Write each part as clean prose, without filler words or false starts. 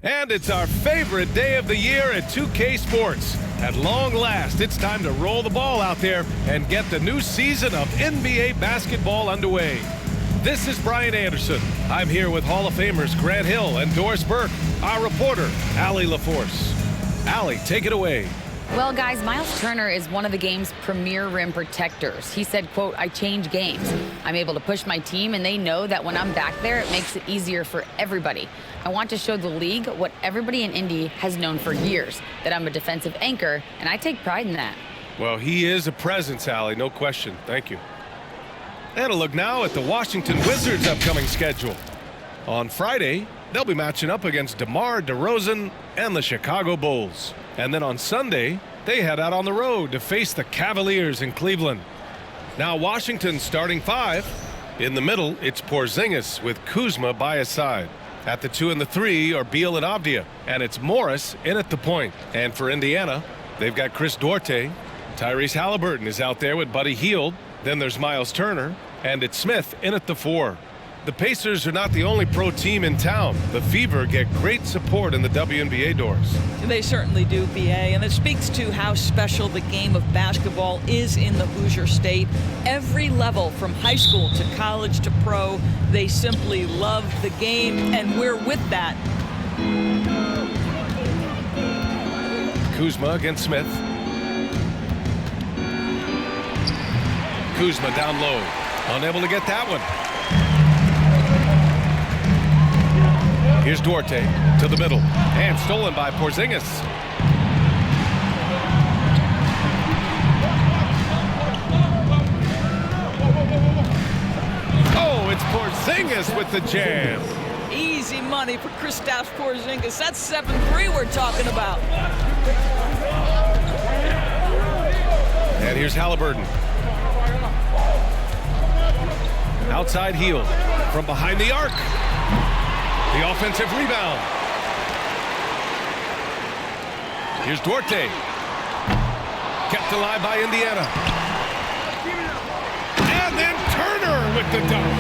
And it's our favorite day of the year at 2K Sports. At long last, it's time to roll the ball out there and get the new season of NBA basketball underway. This is Brian Anderson. I'm here with Hall of Famers Grant Hill and Doris Burke, our reporter, Allie LaForce. Allie, take it away. Well, guys, Myles Turner is one of the game's premier rim protectors. He said, quote, "I change games. I'm able to push my team, and they know that when I'm back there, it makes it easier for everybody. I want to show the league what everybody in Indy has known for years, that I'm a defensive anchor, and I take pride in that." Well, he is a presence, Allie, no question. Thank you. And a look now at the Washington Wizards' upcoming schedule. On Friday, they'll be matching up against DeMar DeRozan and the Chicago Bulls. And then on Sunday, they head out on the road to face the Cavaliers in Cleveland. Now Washington's starting five. In the middle, it's Porzingis with Kuzma by his side. At the 2 and the 3 are Beal and Avdia. And it's Morris in at the point. And for Indiana, they've got Chris Duarte. Tyrese Halliburton is out there with Buddy Hield. Then there's Myles Turner. And it's Smith in at the 4. The Pacers are not the only pro team in town. The Fever get great support in the WNBA doors. They certainly do, B.A., and it speaks to how special the game of basketball is in the Hoosier State. Every level, from high school to college to pro, they simply love the game, and we're with that. Kuzma against Smith. Kuzma down low. Unable to get that one. Here's Duarte to the middle, and stolen by Porzingis. Oh, it's Porzingis with the jam. Easy money for Kristaps Porzingis. That's 7-3 we're talking about. And here's Halliburton. Outside Hield from behind the arc. The offensive rebound. Here's Duarte. Kept alive by Indiana. And then Turner with the dunk.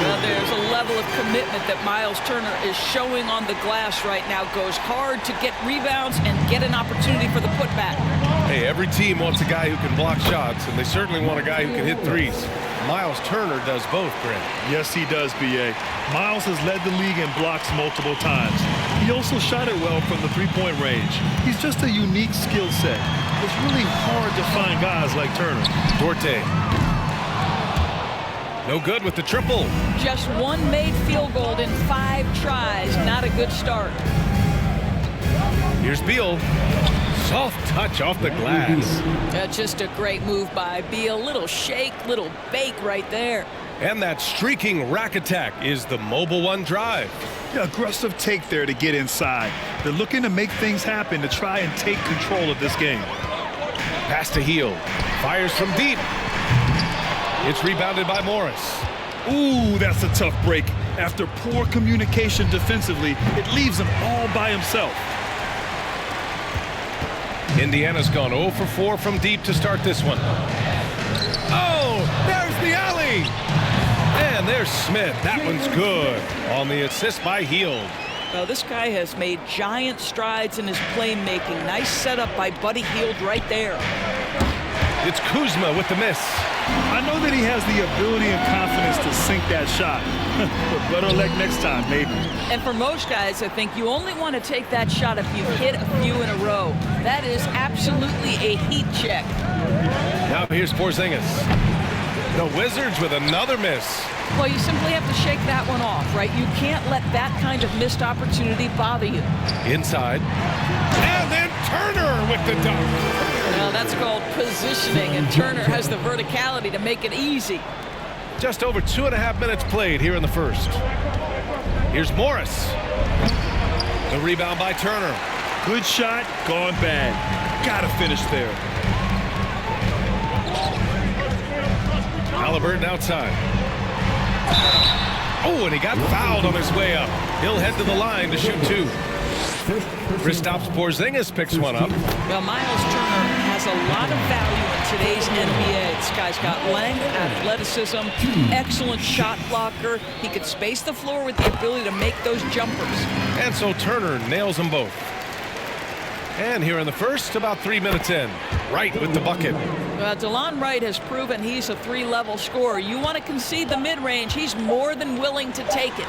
Well, there's a level of commitment that Myles Turner is showing on the glass right now. Goes hard to get rebounds and get an opportunity for the putback. Hey, every team wants a guy who can block shots, and they certainly want a guy who can hit threes. Myles Turner does both, Grant. Yes, he does, B.A. Myles has led the league in blocks multiple times. He also shot it well from the three-point range. He's just a unique skill set. It's really hard to find guys like Turner. Duarte. No good with the triple. Just one made field goal in 5 tries. Not a good start. Here's Beal. Soft touch off the glass. Just a great move by Beal. Little shake, little bake right there. And that streaking rack attack is the Mobile One drive. Yeah, aggressive take there to get inside. They're looking to make things happen to try and take control of this game. Pass to Hield. Fires from deep. It's rebounded by Morris. Ooh, that's a tough break. After poor communication defensively, it leaves him all by himself. Indiana's gone 0 for 4 from deep to start this one. Oh, there's the alley. And there's Smith. That one's good on the assist by Hield. Well, this guy has made giant strides in his playmaking. Nice setup by Buddy Hield right there. It's Kuzma with the miss. I know that he has the ability and confidence to sink that shot. But better luck next time, maybe. And for most guys, I think you only want to take that shot if you hit a few in a row. That is absolutely a heat check. Now here's Porzingis. The Wizards with another miss. Well, you simply have to shake that one off, right? You can't let that kind of missed opportunity bother you. Inside. And then Turner with the dunk. Now that's called positioning, and Turner has the verticality to make it easy. Just over 2.5 minutes played here in the first. Here's Morris. The rebound by Turner. Good shot, gone bad. Gotta finish there. Halliburton outside. Oh, and he got fouled on his way up. He'll head to the line to shoot 2. Kristaps Porzingis picks one up. Well, Myles Turner has has a lot of value in today's NBA. This guy's got length, athleticism, excellent shot blocker. He could space the floor with the ability to make those jumpers. And so Turner nails them both. And here in the first, about 3 minutes in, Wright with the bucket. DeLon Wright has proven he's a three-level scorer. You want to concede the mid-range, he's more than willing to take it.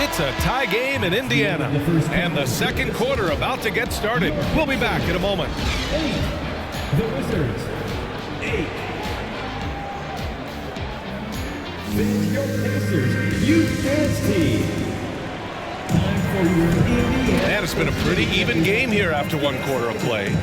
It's a tie game in Indiana, and the second quarter about to get started. We'll be back in a moment. The Wizards, 8. With your Pacers Youth Dance Team. Time for your Indiana. And it's been a pretty even game here after one quarter of play.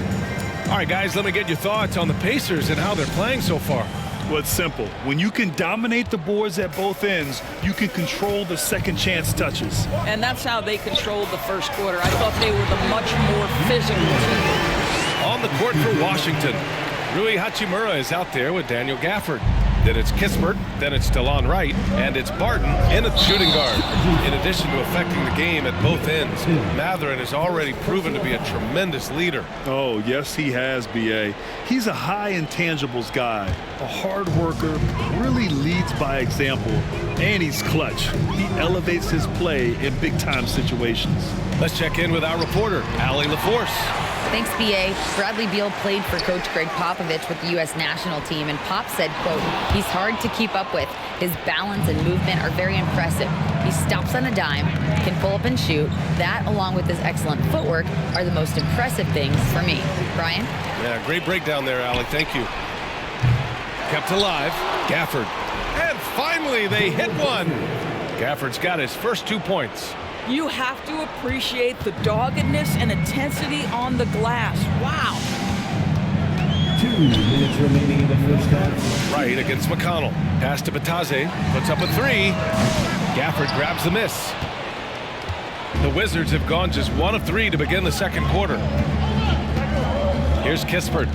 All right, guys, let me get your thoughts on the Pacers and how they're playing so far. Well, it's simple. When you can dominate the boards at both ends, you can control the second chance touches. And that's how they controlled the first quarter. I thought they were the much more physical team. On the court for Washington, Rui Hachimura is out there with Daniel Gafford. Then it's Kispert, then it's DeLon Wright, and it's Barton in at shooting guard. In addition to affecting the game at both ends, Mathurin has already proven to be a tremendous leader. Oh, yes, he has, B.A. He's a high intangibles guy, a hard worker, really leads by example, and he's clutch. He elevates his play in big-time situations. Let's check in with our reporter, Allie LaForce. Thanks, B.A. Bradley Beal played for Coach Greg Popovich with the U.S. national team, and Pop said, quote, he's hard to keep up with. His balance and movement are very impressive. He stops on a dime, can pull up and shoot. That, along with his excellent footwork, are the most impressive things for me. Brian? Yeah, great breakdown there, Allie. Thank you. Kept alive, Gafford. And finally, they hit one. Gafford's got his first 2 points. You have to appreciate the doggedness and intensity on the glass. Wow. 2 minutes remaining in the first half. Wright against McConnell. Pass to Batase. Puts up a 3. Gafford grabs the miss. The Wizards have gone just 1 of 3 to begin the second quarter. Here's Kispert.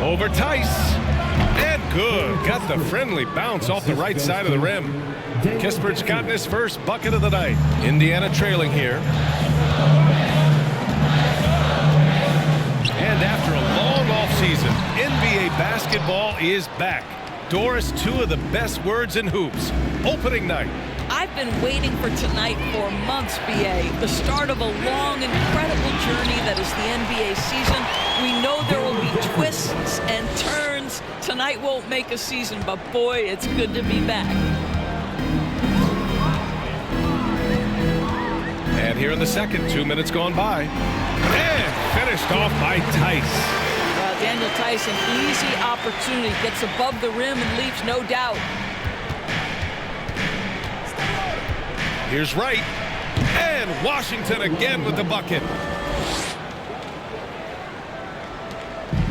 Over Tice. And good. Got the friendly bounce off the right side of the rim. Kispert's gotten his first bucket of the night. Indiana trailing here. And after a long offseason, NBA basketball is back. Doris, 2 of the best words in hoops. Opening night. I've been waiting for tonight for months, B.A. The start of a long, incredible journey that is the NBA season. We know there will be twists and turns. Tonight won't make a season, but boy, it's good to be back. And here in the second, 2 minutes gone by. And finished off by Tice. Daniel Tice, an easy opportunity, gets above the rim and leaves no doubt. Here's Wright. And Washington again with the bucket.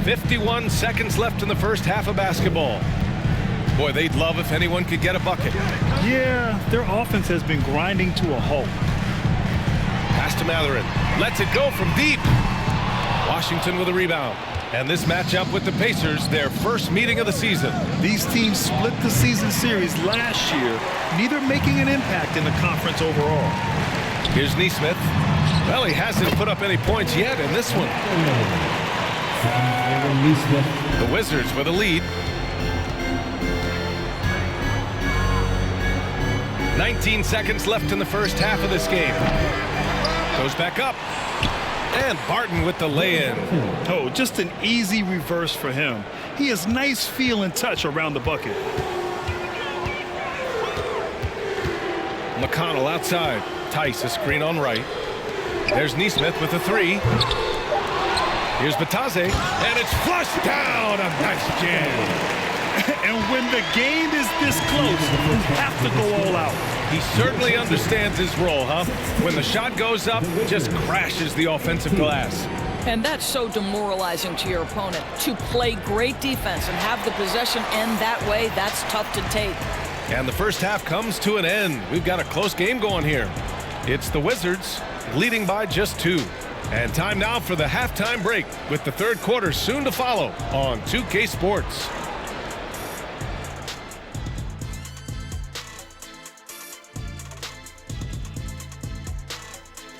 51 seconds left in the first half of basketball. Boy, they'd love if anyone could get a bucket. Yeah, their offense has been grinding to a halt. Pass to Mathurin. Lets it go from deep. Washington with a rebound. And this matchup with the Pacers, their first meeting of the season. These teams split the season series last year, neither making an impact in the conference overall. Here's Nesmith. Well, he hasn't put up any points yet in this one. The Wizards with a lead. 19 seconds left in the first half of this game. Goes back up. And Barton with the lay-in. Oh, just an easy reverse for him. He has nice feel and touch around the bucket. McConnell outside. Tice, a screen on Wright. There's Nesmith with a 3. Here's Batase, and it's flushed down. A nice jam. And when the game is this close, you have to go all out. He certainly understands his role, huh? When the shot goes up, just crashes the offensive glass. And that's so demoralizing to your opponent. To play great defense and have the possession end that way, that's tough to take. And the first half comes to an end. We've got a close game going here. It's the Wizards leading by just 2. And time now for the halftime break with the third quarter soon to follow on 2K Sports.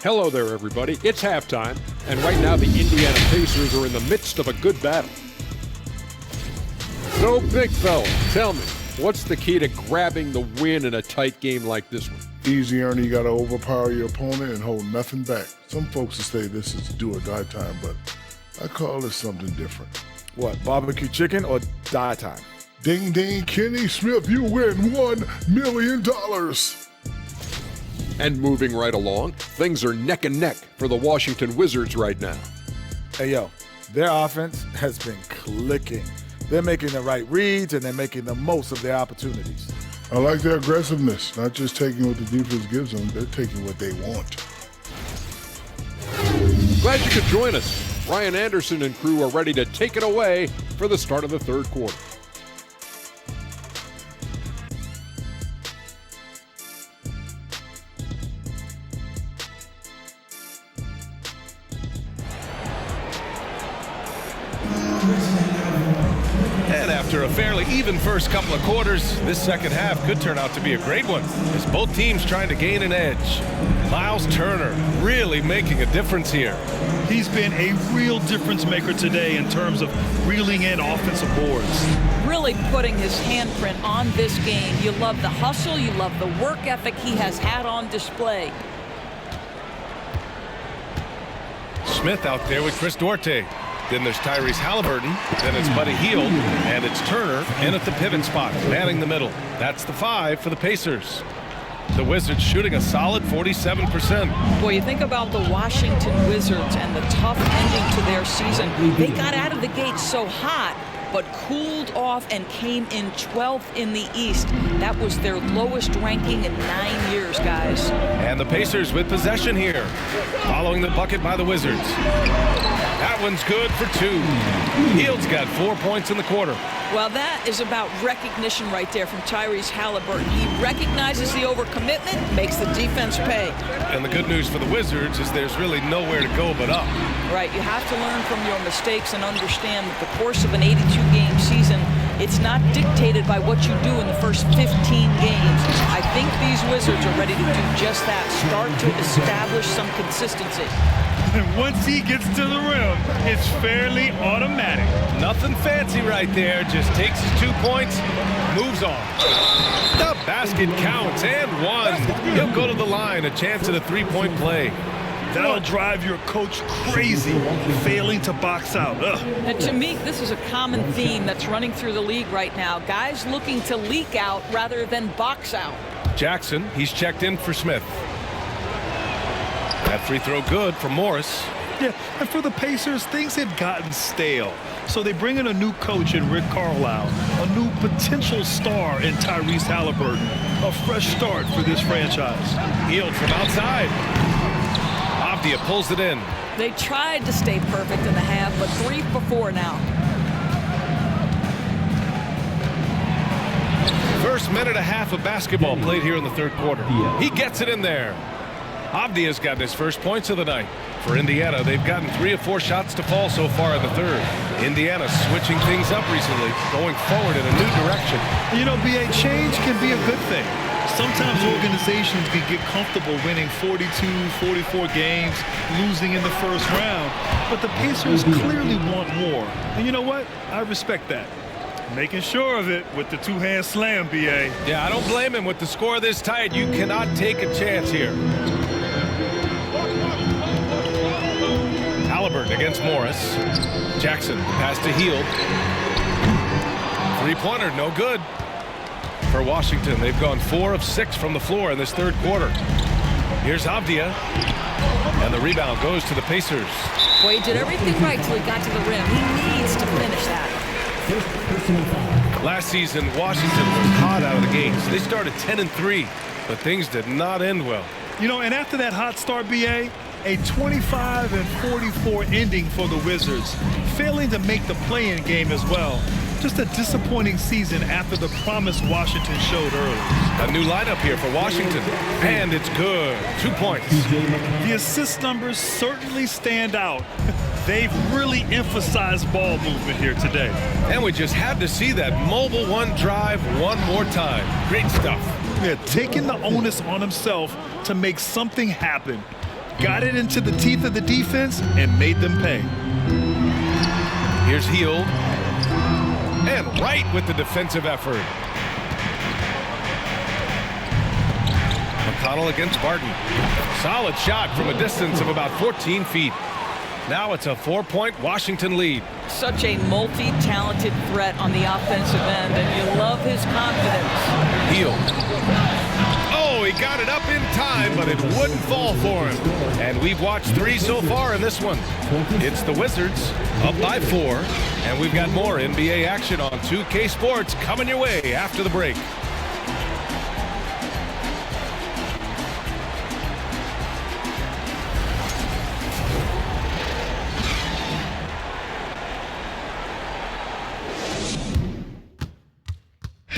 Hello there, everybody. It's halftime, and right now the Indiana Pacers are in the midst of a good battle. So, big fella, tell me, what's the key to grabbing the win in a tight game like this one? Easy, Ernie. You got to overpower your opponent and hold nothing back. Some folks will say this is do or die time, but I call this something different. What, barbecue chicken or die time? Ding, ding, Kenny Smith, you win $1 million. And moving right along, things are neck and neck for the Washington Wizards right now. Hey, yo, their offense has been clicking. They're making the right reads, and they're making the most of their opportunities. I like their aggressiveness, not just taking what the defense gives them, they're taking what they want. Glad you could join us. Ryan Anderson and crew are ready to take it away for the start of the third quarter. And after a fairly even first couple of quarters, this second half could turn out to be a great one, as both teams trying to gain an edge. Miles Turner really making a difference here. He's been a real difference maker today in terms of reeling in offensive boards. Really putting his handprint on this game. You love the hustle, you love the work ethic he has had on display. Smith out there with Chris Duarte. Then there's Tyrese Halliburton. Then it's Buddy Hield. And it's Turner in at the pivot spot, manning the middle. That's the 5 for the Pacers. The Wizards shooting a solid 47%. Boy, you think about the Washington Wizards and the tough ending to their season. They got out of the gate so hot, but cooled off and came in 12th in the East. That was their lowest ranking in 9 years, guys. And the Pacers with possession here, following the bucket by the Wizards. That one's good for 2. Hield's got 4 points in the quarter. Well, that is about recognition right there from Tyrese Halliburton. He recognizes the overcommitment, makes the defense pay. And the good news for the Wizards is there's really nowhere to go but up. Right, you have to learn from your mistakes and understand that the course of an 82-game season, it's not dictated by what you do in the first 15 games. I think these Wizards are ready to do just that, start to establish some consistency. And once he gets to the rim, it's fairly automatic. Nothing fancy right there, just takes his 2 points, moves on. The basket counts, and 1. He'll go to the line, a chance at a 3-point play. That'll drive your coach crazy, failing to box out. Ugh. And to me, this is a common theme that's running through the league right now. Guys looking to leak out rather than box out. Jackson, he's checked in for Smith. That free throw good for Morris. Yeah, and for the Pacers, things had gotten stale. So they bring in a new coach in Rick Carlisle, a new potential star in Tyrese Halliburton, a fresh start for this franchise. Hield from outside. Avdia pulls it in. They tried to stay perfect in the half, but 3 for 4 now. First minute and a half of basketball played here in the third quarter. He gets it in there. Avdia's gotten his first points of the night. For Indiana, they've gotten 3 of 4 shots to fall so far in the third. Indiana switching things up recently, going forward in a new direction. You know, BA, change can be a good thing. Sometimes organizations can get comfortable winning 42, 44 games, losing in the first round. But the Pacers clearly want more. And you know what? I respect that. Making sure of it with the two-hand slam, BA. Yeah, I don't blame him. With the score this tight, you cannot take a chance here. Halliburton against Morris. Jackson, pass to Hield. Three-pointer, no good. For Washington, they've gone 4 of 6 from the floor in this third quarter. Here's Avdia. And the rebound goes to the Pacers. Boy, he did everything right till he got to the rim. He needs to finish that. Last season, Washington was hot out of the gates. They started 10-3, but things did not end well. You know, and after that hot start, BA, a 25-44 ending for the Wizards, failing to make the play-in game as well. Just a disappointing season after the promise Washington showed early. A new lineup here for Washington, and it's good. 2 points. The assist numbers certainly stand out. They've really emphasized ball movement here today. And we just had to see that mobile one drive one more time. Great stuff. Yeah, taking the onus on himself to make something happen. got it into the teeth of the defense and made them pay. Here's Hield. And right with the defensive effort. McConnell against Barton. Solid shot from a distance of about 14 feet. Now it's a 4-point Washington lead. Such a multi-talented threat on the offensive end, and you love his confidence. Hield. Oh, he got it up in time, but it wouldn't fall for him. And we've watched 3 so far in this one. It's the Wizards up by 4, and we've got more NBA action on 2K Sports coming your way after the break.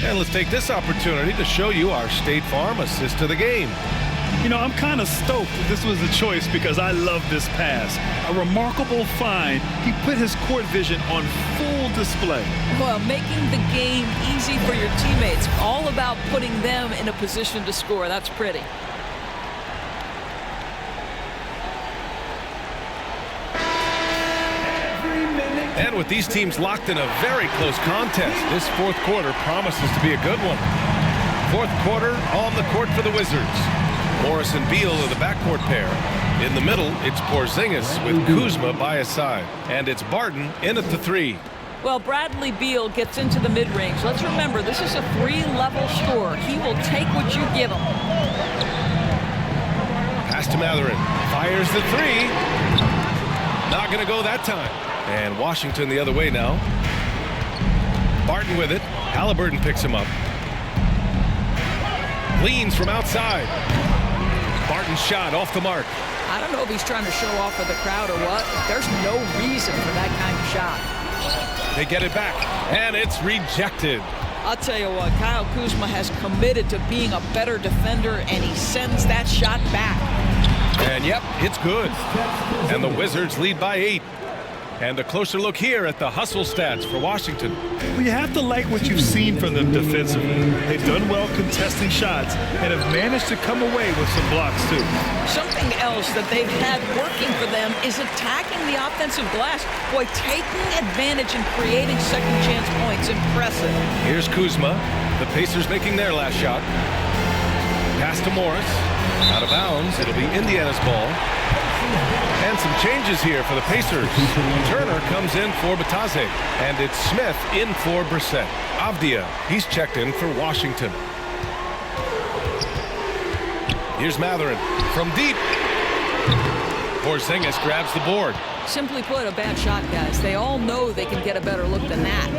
And let's take this opportunity to show you our State Farm assist to the game. You know, I'm kind of stoked that this was a choice because I love this pass. A remarkable find. He put his court vision on full display. Well, making the game easy for your teammates. All about putting them in a position to score. That's pretty. And with these teams locked in a very close contest, this fourth quarter promises to be a good one. Fourth quarter on the court for the Wizards. Morris and Beal are the backcourt pair. In the middle, it's Porzingis with Kuzma by his side. And it's Barton in at the 3. Well, Bradley Beal gets into the mid-range. Let's remember, this is a 3-level score. He will take what you give him. Pass to Mathurin. Fires the 3. Not going to go that time. And Washington the other way now. Barton with it. Halliburton picks him up. Leans from outside. Barton's shot off the mark. I don't know if he's trying to show off for the crowd or what. There's no reason for that kind of shot. They get it back, and it's rejected. I'll tell you what, Kyle Kuzma has committed to being a better defender, and he sends that shot back. And yep, it's good. And the Wizards lead by 8. And a closer look here at the hustle stats for Washington. Well, you have to like what you've seen from them defensively. They've done well contesting shots and have managed to come away with some blocks, too. Something else that they've had working for them is attacking the offensive glass. Boy, taking advantage and creating second chance points. Impressive. Here's Kuzma. The Pacers making their last shot. Pass to Morris. Out of bounds. It'll be Indiana's ball. And some changes here for the Pacers. Turner comes in for Batase. And it's Smith in for Brissett. Avdia, he's checked in for Washington. Here's Mathurin from deep. Porzingis grabs the board. Simply put, a bad shot, guys. They all know they can get a better look than that.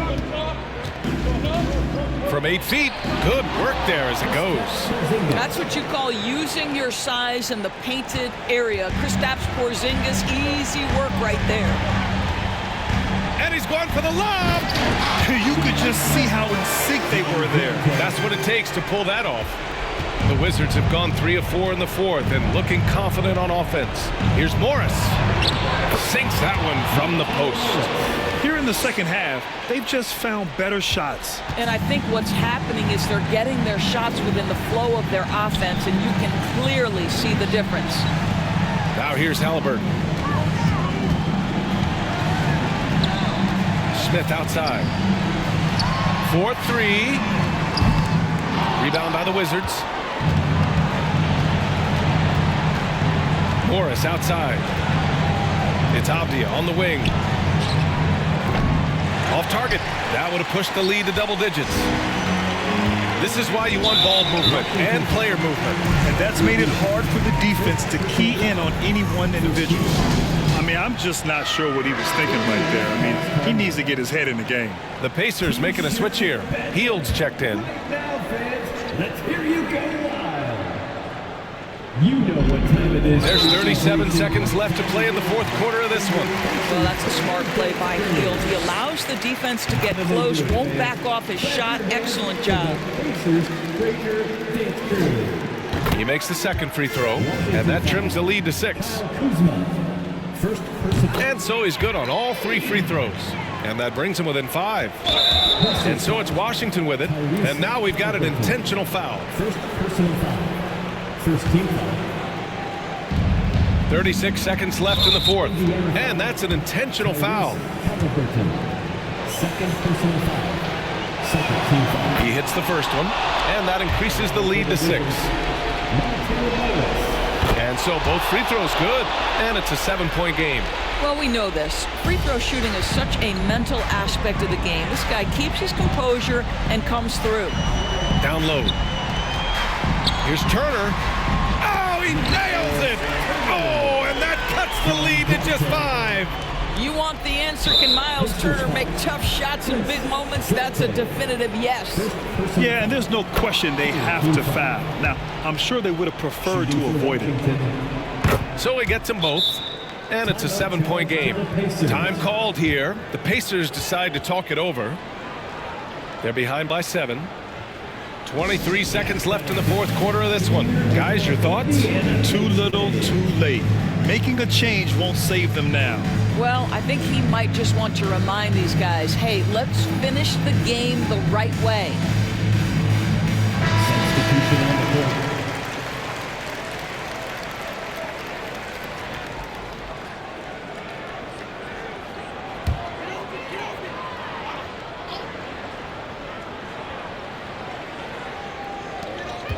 From 8 feet, good work there as it goes. That's what you call using your size in the painted area. Kristaps Porzingis, easy work right there. And he's going for the lob. You could just see how in sync they were there. That's what it takes to pull that off. The Wizards have gone 3 of 4 in the fourth and looking confident on offense. Here's Morris. Sinks that one from the post. Here in the second half, they've just found better shots. And I think what's happening is they're getting their shots within the flow of their offense, and you can clearly see the difference. Now here's Halliburton. Smith outside. 4-3. Rebound by the Wizards. Morris outside. It's Avdia on the wing. Off target. That would have pushed the lead to double digits. This is why you want ball movement and player movement. And that's made it hard for the defense to key in on any one individual. I mean, I'm just not sure what he was thinking right there. I mean, he needs to get his head in the game. The Pacers making a switch here. Hield's checked in. Now, fans, let's hear you go wild. You know what time it is. There's 37 seconds left to play in the fourth quarter of this one. Well, that's a smart play by Hield. He allows the defense to get close, won't back off his shot. Excellent job. He makes the second free throw, and that trims the lead to 6. And so he's good on all 3 free throws. And that brings him within 5. And so it's Washington with it. And now we've got an intentional foul. First personal foul. First team foul. 36 seconds left in the fourth. And that's an intentional foul. Second personal foul. Second team foul. He hits the first one, and that increases the lead to 6. And so both free throws good, and it's a 7-point game. Well, we know this. Free throw shooting is such a mental aspect of the game. This guy keeps his composure and comes through. Down low. Here's Turner. Oh, he nails it! Oh, and that cuts the lead to just 5. You want the answer? Can Miles Turner make tough shots in big moments? That's a definitive yes. Yeah, and there's no question they have to foul. Now, I'm sure they would have preferred to avoid it. So he gets them both, and it's a 7-point game. Time called here. The Pacers decide to talk it over. They're behind by 7. 23 seconds left in the fourth quarter of this one. Guys, your thoughts? Too little, too late. Making a change won't save them now. Well, I think he might just want to remind these guys, hey, let's finish the game the right way. Substitution on the court.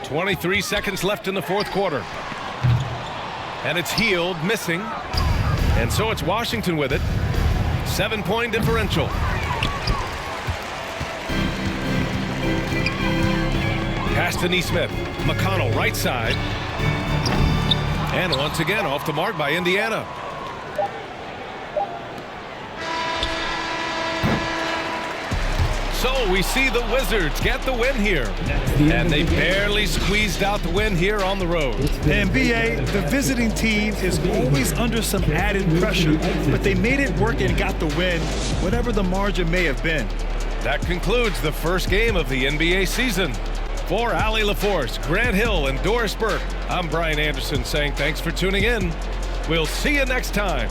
.23 seconds left in the fourth quarter. And it's Hield missing. And so it's Washington with it. 7-point differential. Pass to Nesmith. McConnell right side. And once again off the mark by Indiana. So we see the Wizards get the win here. And they barely squeezed out the win here on the road. And BA, the visiting team is always under some added pressure, but they made it work and got the win, whatever the margin may have been. That concludes the first game of the NBA season. For Allie LaForce, Grant Hill, and Doris Burke, I'm Brian Anderson saying thanks for tuning in. We'll see you next time.